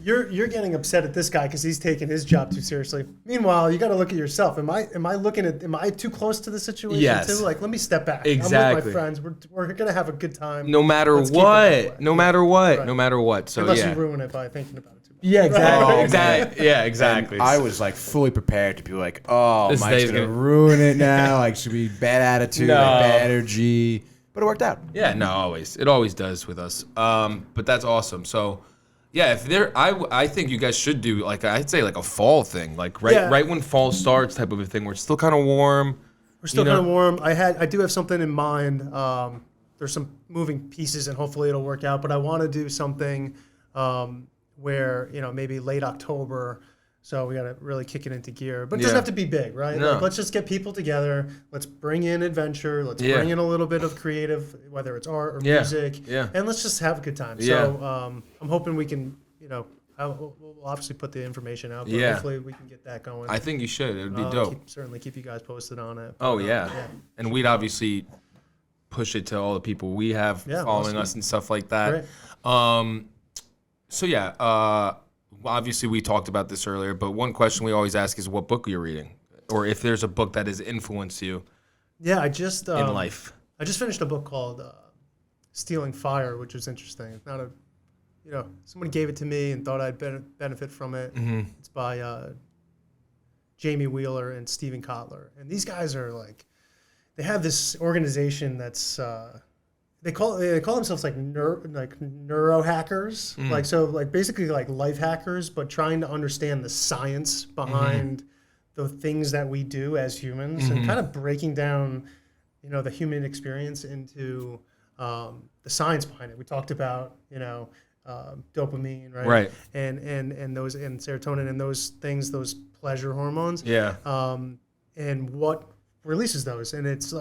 you're getting upset at this guy because he's taking his job too seriously. Meanwhile, you got to look at yourself. Am I too close to the situation too? Like, let me step back. Exactly. I'm with my friends. We're gonna have a good time. No matter what. No matter what. Right. No matter what. So unless you ruin it by thinking about it too much. Yeah, exactly. Exactly. Yeah, exactly. And I was like fully prepared to be like, oh, Mike's gonna ruin it now. Like, should be bad attitude, bad energy. But it worked out. Yeah, no, always. It always does with us. But that's awesome. So, yeah, I think you guys should do I'd say a fall thing, right when fall starts, type of a thing where it's still kind of warm. We're still kind of warm. I do have something in mind. There's some moving pieces, and hopefully it'll work out. But I want to do something where maybe late October. So we got to really kick it into gear. But it doesn't have to be big, right? No. Let's just get people together. Let's bring in adventure. Let's bring in a little bit of creative, whether it's art or music. Yeah. And let's just have a good time. So I'm hoping we can, we'll obviously put the information out. But hopefully we can get that going. I think you should. It would be dope. Certainly keep you guys posted on it. But, yeah. And we'd obviously push it to all the people we have following us and stuff like that. Right. Obviously, we talked about this earlier, but one question we always ask is what book you're reading, or if there's a book that has influenced you. Yeah, I just in life. I just finished a book called "Stealing Fire," which was interesting. It's not somebody gave it to me and thought I'd benefit from it. Mm-hmm. It's by Jamie Wheeler and Stephen Kotler, and these guys are they have this organization that's. They call themselves neuro hackers, basically life hackers, but trying to understand the science behind the things that we do as humans and kind of breaking down, the human experience into the science behind it. We talked about dopamine, right? Right. And those and serotonin and those things, those pleasure hormones. Yeah. And what releases those, and it's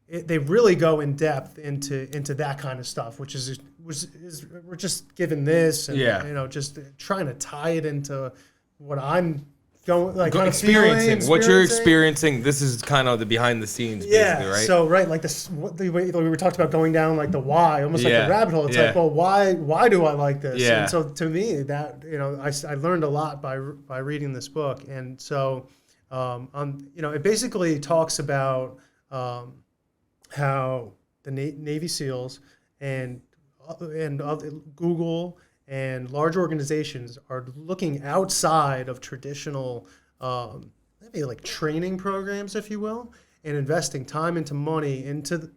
they really go in depth into that kind of stuff, which is we're just given this, and just trying to tie it into what I'm experiencing. What you're experiencing. This is kind of the behind the scenes, basically, right? So the way we were talked about going down the why, almost like the rabbit hole. It's well, why do I like this? Yeah. And so to me, that I learned a lot by reading this book, and so it basically talks about. How the Navy SEALs and Google and large organizations are looking outside of traditional, maybe like training programs, if you will, and investing time into money into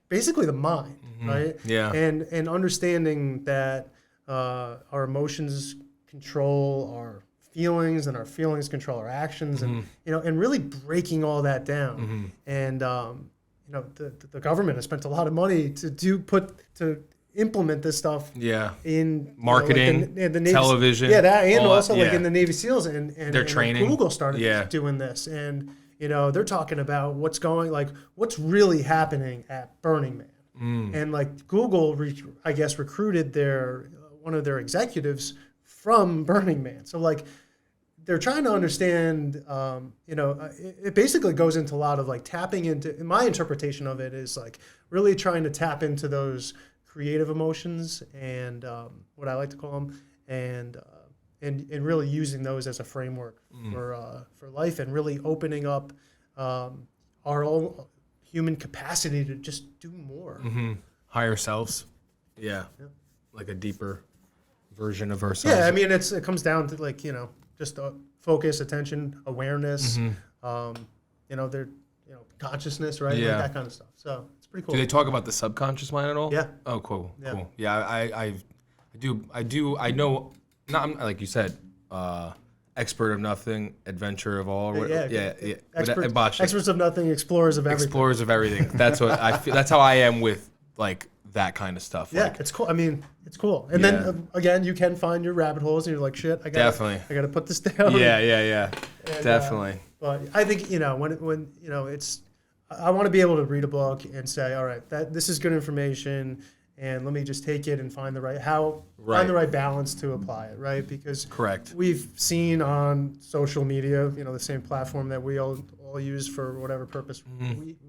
basically the mind, right? Yeah. And understanding that our emotions control our feelings, and our feelings control our actions, and and really breaking all that down. And the government has spent a lot of money to implement this stuff. Yeah. In marketing, the Navy, television. Yeah, that, and all also that, like in the Navy SEALs and their training. Google started doing this, and they're talking about what's really happening at Burning Man. And like Google, I guess, recruited one of their executives from Burning Man. So like they're trying to understand, it basically goes into a lot of like tapping into, my interpretation of it is like really trying to tap into those creative emotions and what I like to call them, and really using those as a framework for life, and really opening up our own human capacity to just do more. Higher selves. Yeah. Like a deeper version of ourselves. Yeah, I mean, it comes down to like, just focus, attention, awareness, consciousness, right? Yeah. Like that kind of stuff. So it's pretty cool. Do they talk about the subconscious mind at all? Yeah. Oh, cool. Yeah. Cool. Yeah, I know, not like you said, expert of nothing, adventure of all. Yeah. Experts of nothing, explorers of everything. Explorers of everything. That's what I feel. That's how I am with like that kind of stuff. Yeah, like, it's cool. I mean, it's cool. And then again, you can find your rabbit holes, and you're like, shit, I got to put this down. Yeah. And, definitely. But I think when it's, I want to be able to read a book and say, all right, this is good information, and let me just take it and find the right balance to apply it, right? Because we've seen on social media, the same platform that we all use for whatever purpose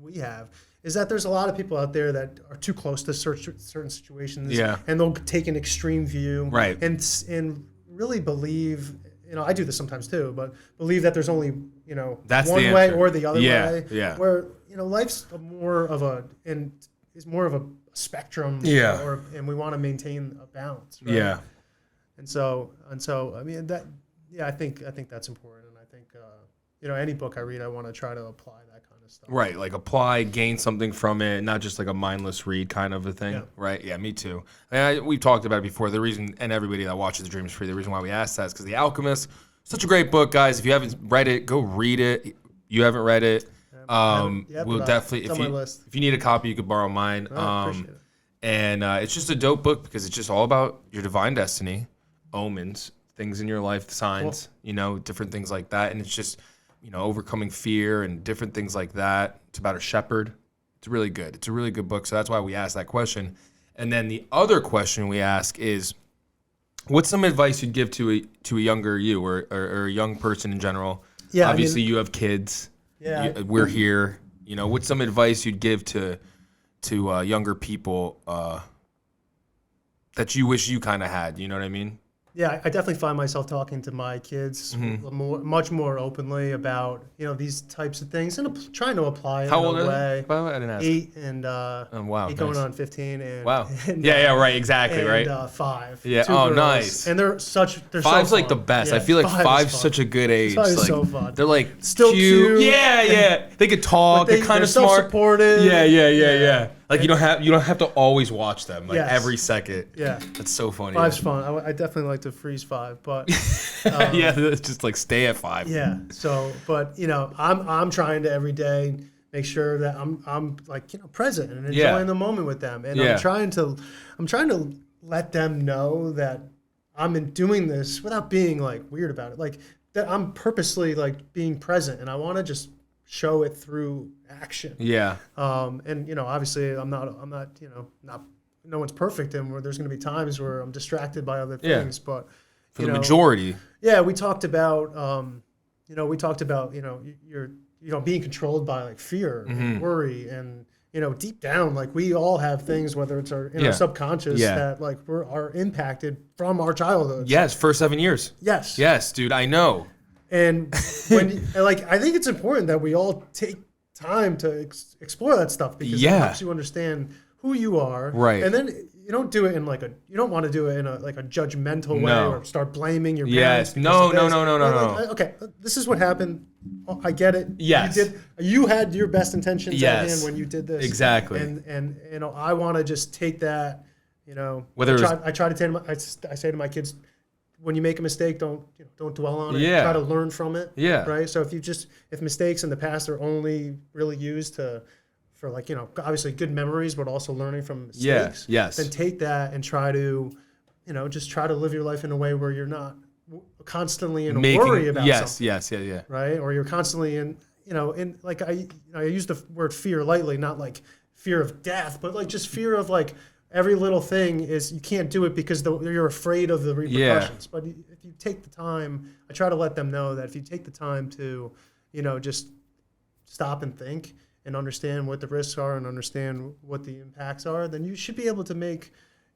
we have, is that there's a lot of people out there that are too close to certain situations, and they'll take an extreme view, right? And really believe, I do this sometimes too, but believe that there's only that's one way or the other way. Yeah. Where life's more of a spectrum. Yeah. And we want to maintain a balance. Right? Yeah. And so I mean that. Yeah, I think that's important, and I think any book I read, I want to try to apply that kind of stuff. Right, like apply, gain something from it, not just like a mindless read kind of a thing. Yeah. Right? Yeah, me too. And we've talked about it before. The reason, and everybody that watches The Dream is Free, the reason why we asked that is because The Alchemist, such a great book, guys. If you haven't read it, go read it. You haven't read it. We'll definitely, if you need a copy, you could borrow mine. Appreciate it. And it's just a dope book because it's just all about your divine destiny, omens, things in your life, signs, different things like that. And it's just, overcoming fear and different things like that. It's about a shepherd. It's really good. It's a really good book. So that's why we asked that question. And then the other question we ask is, what's some advice you'd give to a younger you or a young person in general? Yeah, obviously you have kids. Yeah, we're here. What's some advice you'd give to younger people that you wish you kind of had? You know what I mean? Yeah, I definitely find myself talking to my kids much more openly about these types of things, and trying to apply it. How old are they? By the way, I didn't ask. 8 and 8 going on 15. And, wow. Yeah, right, exactly, right. 5. Yeah. Two girls. Nice. And they're 5's so like the best. Yeah, I feel like 5's such a good age. 5 is so fun. They're like still cute. Yeah. They could talk. They're kind of smart. Self-supportive. Yeah. Like you don't have to always watch them every second. Yeah, that's so funny. 5's fun. I definitely like to freeze 5, but it's just like stay at 5. Yeah. So, but I'm trying to every day make sure that I'm like present and enjoying the moment with them, and I'm trying to let them know that I'm doing this without being like weird about it, like that I'm purposely like being present, and I want to just show it through action. Yeah. And obviously I'm not no one's perfect, and where there's going to be times where I'm distracted by other things, but for the majority. Yeah, we talked about you're being controlled by like fear and worry, and deep down, like we all have things, whether it's our subconscious that like are impacted from our childhood. Yes, first 7 years. Yes, dude, I know. And I think it's important that we all take time to explore that stuff, because it helps you understand who you are. Right. And then you don't do it in you don't want to do it in a judgmental way or start blaming your parents. Yes. No. Okay, this is what happened. oh, I get it. Yes. You had your best intentions at hand when you did this. Exactly. And you know, I want to just take that, you know, I say to my kids, when you make a mistake, don't dwell on it. Yeah. Try to learn from it. Yeah. Right. So if mistakes in the past are only really used for like, you know, obviously good memories, but also learning from mistakes. Yeah. Yes. Then take that and try to, you know, just try to live your life in a way where you're not constantly in a worry about something. Yes. Right. Or you're constantly in, you know, in like I use the word fear lightly, not like fear of death, but like just fear of like, every little thing is you can't do it because you're afraid of the repercussions. But if you take the time, I try to let them know that if you take the time to, you know, just stop and think and understand what the risks are and understand what the impacts are, then you should be able to make,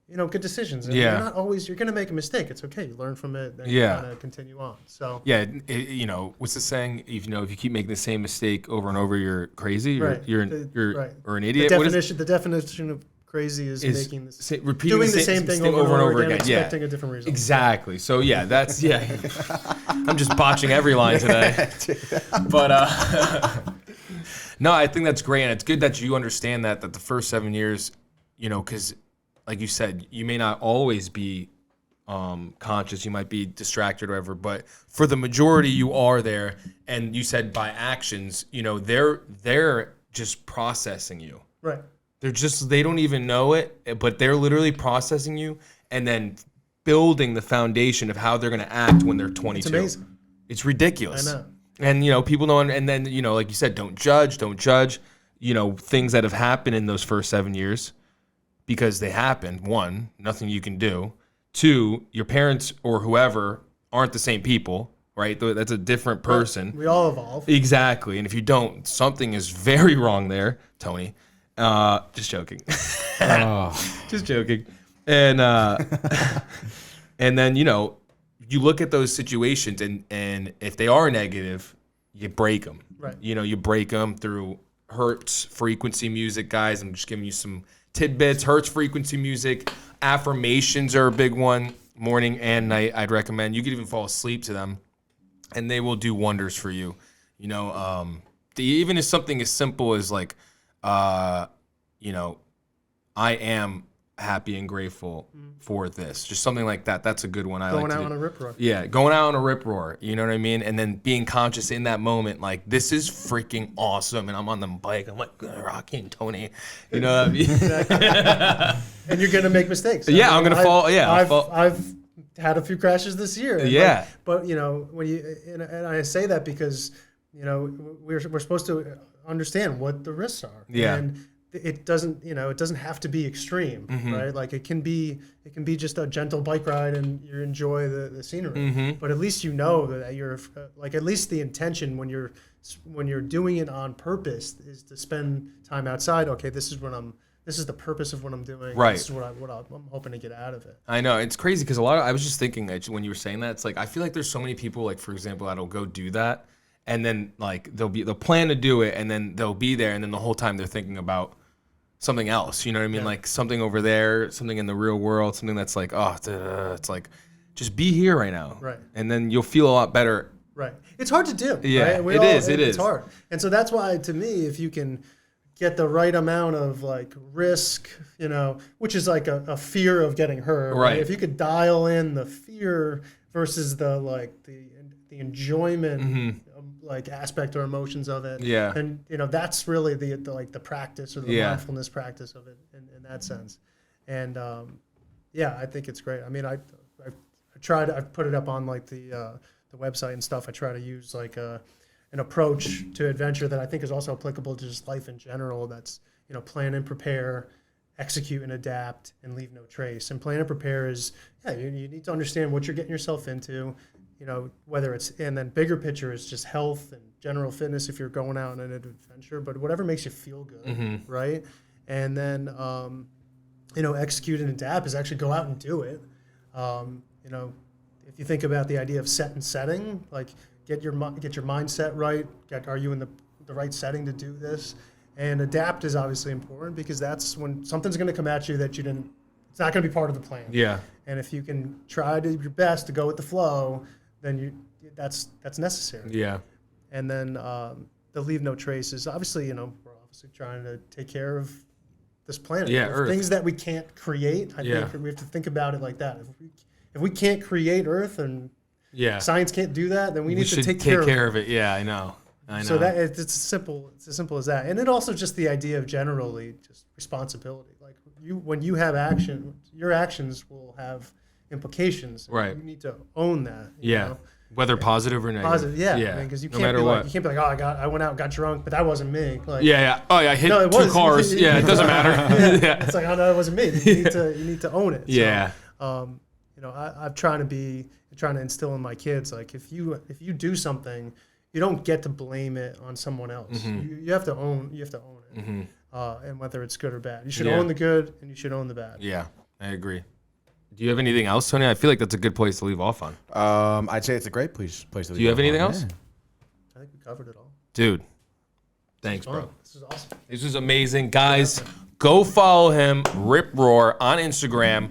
you know, good decisions. And you're going to make a mistake. It's okay. You learn from it. Then you kind of continue on. So you know, what's the saying? If you keep making the same mistake over and over, you're crazy. You're an idiot. The definition of crazy is making this, doing the same thing over and over again, expecting a different result. Exactly. So that's I'm just botching every line today. But no, I think that's great, and it's good that you understand that the first 7 years, you know, because like you said, you may not always be conscious, you might be distracted or whatever, but for the majority you are there, and you said by actions, you know, they're just processing you. Right. They don't even know it, but they're literally processing you and then building the foundation of how they're going to act when they're 22. It's amazing. It's ridiculous. I know. And, you know, people don't, and then, you know, like you said, don't judge, you know, things that have happened in those first 7 years because they happened. One, nothing you can do. Two, your parents or whoever aren't the same people, right? That's a different person. We all evolve. Exactly. And if you don't, something is very wrong there, Tony. Just joking. Just joking. And and then, you know, you look at those situations and if they are negative, you break them. Right. You know, you break them through Hertz frequency music, guys. I'm just giving you some tidbits. Hertz frequency music. Affirmations are a big one, morning and night. I'd recommend. You could even fall asleep to them, and they will do wonders for you. You know, even if something as simple as like, you know, I am happy and grateful for this. Just something like that. That's a good one. Going out on a RipRour. Yeah, going out on a RipRour. You know what I mean? And then being conscious in that moment, like, this is freaking awesome. And I'm on the bike. I'm like, Rocky and Tony. You know what I mean? Exactly. And you're going to make mistakes. I'm going to fall. Yeah, I've had a few crashes this year. Yeah. But you know, when and I say that because, you know, we're supposed to understand what the risks are. Yeah. And it doesn't have to be extreme, right? Like it can be just a gentle bike ride and you enjoy the scenery. But at least you know that you're like, at least the intention when you're doing it on purpose is to spend time outside. Okay, this is the purpose of what I'm doing. Right. This is what I'm hoping to get out of it. I know. It's crazy because I was just thinking that when you were saying that, it's like, I feel like there's so many people, like, for example, that'll go do that. And then like they'll plan to do it and then they'll be there. And then the whole time they're thinking about something else, you know what I mean? Yeah. Like something over there, something in the real world, something that's like, it's like, just be here right now. Right. And then you'll feel a lot better. Right. It's hard to do. Yeah, right? It is. It's hard. And so that's why, to me, if you can get the right amount of like risk, you know, which is like a fear of getting hurt. Right. If you could dial in the fear versus the enjoyment like aspect or emotions of it. Yeah. And you know, that's really the practice or the mindfulness practice of it in that sense. And I think it's great. I mean, I've put it up on like the website and stuff. I try to use like an approach to adventure that I think is also applicable to just life in general. That's, you know, plan and prepare, execute and adapt, and leave no trace. And plan and prepare is, you need to understand what you're getting yourself into, you know, whether it's, and then bigger picture is just health and general fitness if you're going out on an adventure, but whatever makes you feel good, right? And then, you know, execute and adapt is actually go out and do it. You know, if you think about the idea of set and setting, like get your mindset right. Are you in the right setting to do this? And adapt is obviously important because that's when something's going to come at you that you didn't. It's not going to be part of the plan. Yeah. And if you can try to your best to go with the flow, then that's necessary. Yeah. And then the leave no traces. Obviously, we're obviously trying to take care of this planet. Yeah, Earth. Things that we can't create. I think we have to think about it like that. If we can't create Earth and science can't do that, then we need to take care of it. Yeah, I know. So that it's as simple as that. And then also just the idea of generally just responsibility. Like when you have action, your actions will have implications. Right. You need to own that. You know? Whether positive or negative. Positive, yeah. Because you can't be like, you can't be like, I went out, got drunk, but that wasn't me. Like, Oh, yeah, I hit two cars. Yeah, it doesn't matter. It's like, oh no, it wasn't me. You need to own it. Yeah. So, I'm trying to instill in my kids, like if you do something, you don't get to blame it on someone else. Mm-hmm. You have to own it. Mm-hmm. And whether it's good or bad, you should own the good and you should own the bad. Yeah, I agree. Do you have anything else, Tony? I feel like that's a good place to leave off on. I'd say it's a great place to leave off on. Do you have anything else? Yeah. I think we covered it all. Dude, thanks, bro. This is awesome. This was amazing. Guys, go follow him, RipRour, on Instagram.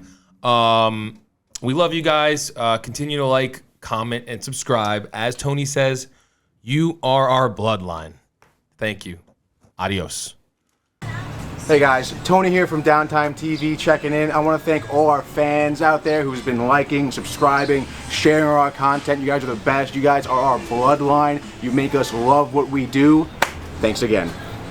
We love you guys. Continue to like, comment, and subscribe. As Tony says, you are our bloodline. Thank you. Adios. Hey guys, Tony here from Downtime TV checking in. I want to thank all our fans out there who's been liking, subscribing, sharing our content. You guys are the best. You guys are our bloodline. You make us love what we do. Thanks again.